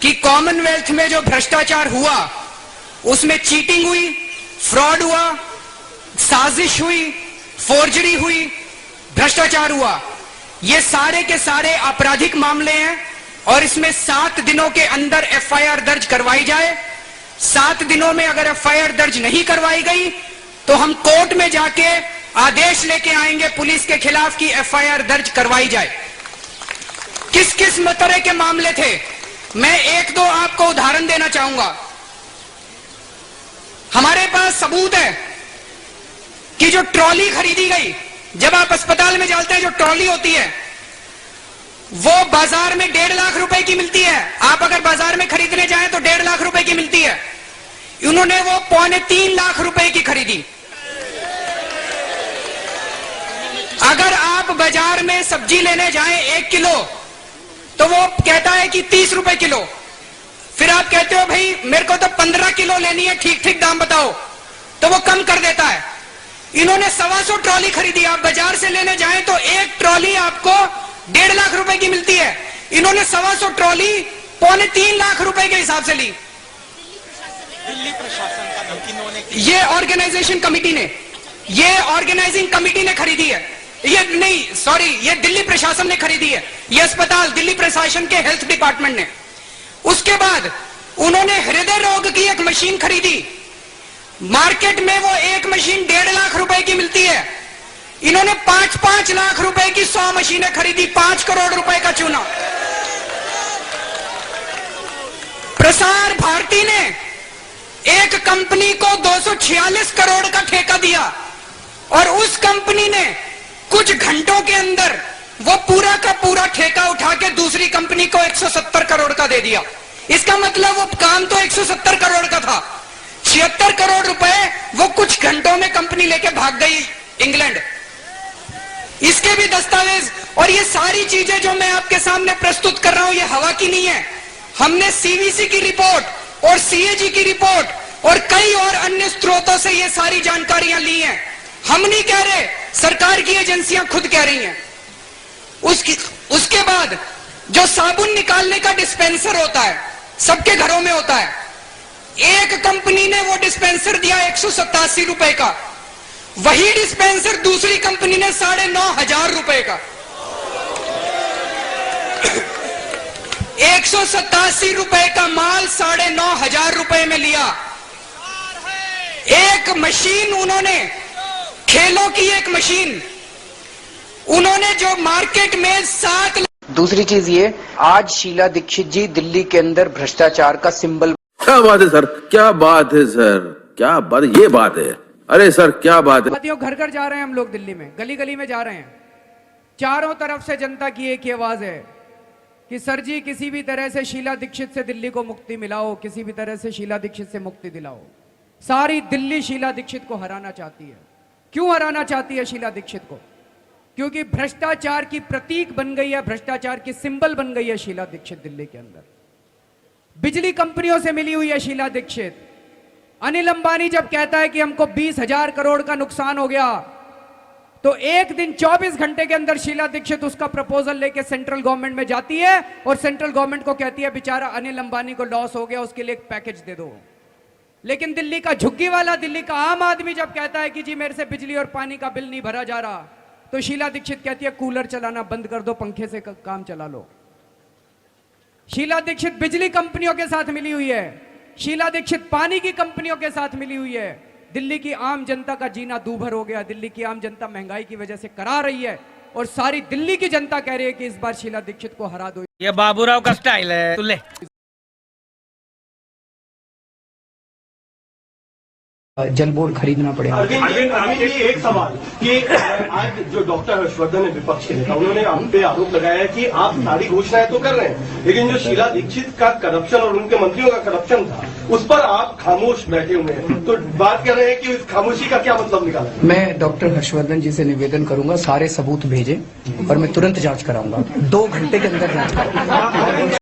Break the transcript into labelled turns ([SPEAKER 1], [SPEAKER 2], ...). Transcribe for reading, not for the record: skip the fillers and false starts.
[SPEAKER 1] कि कॉमनवेल्थ में जो भ्रष्टाचार हुआ उसमें चीटिंग हुई, फ्रॉड हुआ, साजिश हुई, फोर्जरी हुई, भ्रष्टाचार हुआ। ये सारे के सारे आपराधिक मामले हैं और इसमें 7 दिनों के अंदर एफआईआर दर्ज करवाई जाए। 7 दिनों में अगर एफआईआर दर्ज नहीं करवाई गई तो हम कोर्ट में जाके आदेश लेके आएंगे पुलिस के खिलाफ कि एफआईआर दर्ज करवाई जाए। किस किस तरह के मामले थे, मैं 1-2 आपको उदाहरण देना चाहूंगा। हमारे पास सबूत है कि जो ट्रॉली खरीदी गई, जब आप अस्पताल में जाते हैं जो ट्रॉली होती है वो बाजार में 1.5 लाख रुपए की मिलती है। आप अगर बाजार में खरीदने जाएं तो 1.5 लाख रुपए की मिलती है। उन्होंने वो 2.25 लाख रुपए की खरीदी। अगर आप बाजार में सब्जी लेने जाएं 1 किलो तो वो कहता है कि 30 रुपए किलो। फिर आप कहते हो भाई मेरे को तो 15 किलो लेनी है, ठीक ठीक दाम बताओ, तो वो कम कर देता है। इन्होंने 125 ट्रॉली खरीदी। आप बाजार से लेने जाएं तो एक ट्रॉली आपको 1.5 लाख रुपए की मिलती है। इन्होंने 125 ट्रॉली 2.25 लाख रुपए के हिसाब से ली।
[SPEAKER 2] दिल्ली प्रशासन का
[SPEAKER 1] ये ऑर्गेनाइजिंग कमिटी ने खरीदी है। ये दिल्ली प्रशासन ने खरीदी है। ये अस्पताल दिल्ली प्रशासन के हेल्थ डिपार्टमेंट ने। उसके बाद उन्होंने हृदय रोग की एक मशीन खरीदी। मार्केट में वो एक मशीन 1.5 लाख रुपए की मिलती है। इन्होंने 5-5 लाख रुपए की 100 मशीनें खरीदी। 5 करोड़ रुपए का चूना। प्रसार भारती ने एक कंपनी को 246 करोड़ का ठेका दिया और उस कंपनी ने कुछ घंटों के अंदर वो पूरा का पूरा ठेका उठा के दूसरी कंपनी को 170 करोड़ का दे दिया। इसका मतलब वो काम तो 170 करोड़ का था, 76 करोड़ रुपए वो कुछ घंटों में कंपनी लेके भाग गई इंग्लैंड। इसके भी दस्तावेज। और ये सारी चीजें जो मैं आपके सामने प्रस्तुत कर रहा हूं ये हवा की नहीं है। हमने सीवीसी की रिपोर्ट और सीएजी की रिपोर्ट और कई और अन्य स्रोतों से ये सारी जानकारियां ली हैं। हम नहीं कह रहे, सरकार की एजेंसियां खुद कह रही हैं। उसके बाद जो साबुन निकालने का डिस्पेंसर होता है, सबके घरों में होता है। एक कंपनी ने वो डिस्पेंसर दिया 187 रुपए का, वही डिस्पेंसर दूसरी कंपनी ने 9,500 रुपए का। 187 रुपए का माल 9,500 रुपए में लिया। एक मशीन उन्होंने, खेलों की एक मशीन उन्होंने जो मार्केट में 7।
[SPEAKER 3] दूसरी चीज ये, आज शीला दीक्षित जी दिल्ली के अंदर भ्रष्टाचार का सिंबल।
[SPEAKER 4] क्या बात है सर, क्या बात है सर, क्या बात, ये बात है। अरे सर क्या बात है।
[SPEAKER 1] घर घर जा रहे हैं हम लोग, दिल्ली में गली गली में जा रहे हैं। चारों तरफ से जनता की एक ही आवाज है कि सर जी किसी भी तरह से शीला दीक्षित से दिल्ली को मुक्ति मिलाओ, किसी भी तरह से शीला दीक्षित से मुक्ति दिलाओ। सारी दिल्ली शीला दीक्षित को हराना चाहती है। क्यों हराना चाहती है शीला दीक्षित को? क्योंकि भ्रष्टाचार की प्रतीक बन गई है, भ्रष्टाचार की सिंबल बन गई है शीला दीक्षित दिल्ली के अंदर। बिजली कंपनियों से मिली हुई है शीला दीक्षित। अनिल अंबानी जब कहता है कि हमको 20,000 करोड़ का नुकसान हो गया, तो एक दिन 24 घंटे के अंदर शीला दीक्षित उसका प्रपोजल लेके सेंट्रल गवर्नमेंट में जाती है और सेंट्रल गवर्नमेंट को कहती है बेचारा अनिल अंबानी को लॉस हो गया, उसके लिए एक पैकेज दे दो। लेकिन दिल्ली का झुग्गी वाला, दिल्ली का आम आदमी जब कहता है कि जी मेरे से बिजली और पानी का बिल नहीं भरा जा रहा, तो शीला दीक्षित कहती है कूलर चलाना बंद कर दो, पंखे से काम चला लो। शीला दीक्षित बिजली कंपनियों के साथ मिली हुई है, शीला दीक्षित पानी की कंपनियों के साथ मिली हुई है। दिल्ली की आम जनता का जीना दूभर हो गया। दिल्ली की आम जनता महंगाई की वजह से करा रही है और सारी दिल्ली की जनता कह रही है कि इस बार शीला दीक्षित को हरा दो।
[SPEAKER 2] ये बाबूराव का स्टाइल है। तुले
[SPEAKER 3] जल बोर्ड खरीदना पड़ेगा।
[SPEAKER 5] अरविंद जी, एक सवाल कि आज जो डॉक्टर हर्षवर्धन है विपक्ष के नेता, उन्होंने हम पे आरोप लगाया है कि आप सारी घोषणाएं तो कर रहे हैं, लेकिन जो शीला दीक्षित का करप्शन और उनके मंत्रियों का करप्शन था उस पर आप खामोश बैठे हुए हैं। तो बात कर रहे हैं कि उस खामोशी का क्या मतलब निकाला?
[SPEAKER 3] मैं डॉक्टर हर्षवर्धन जी से निवेदन करूंगा सारे सबूत भेजें और मैं तुरंत जांच कराऊंगा। 2 घंटे के अंदर जांच कराऊंगा।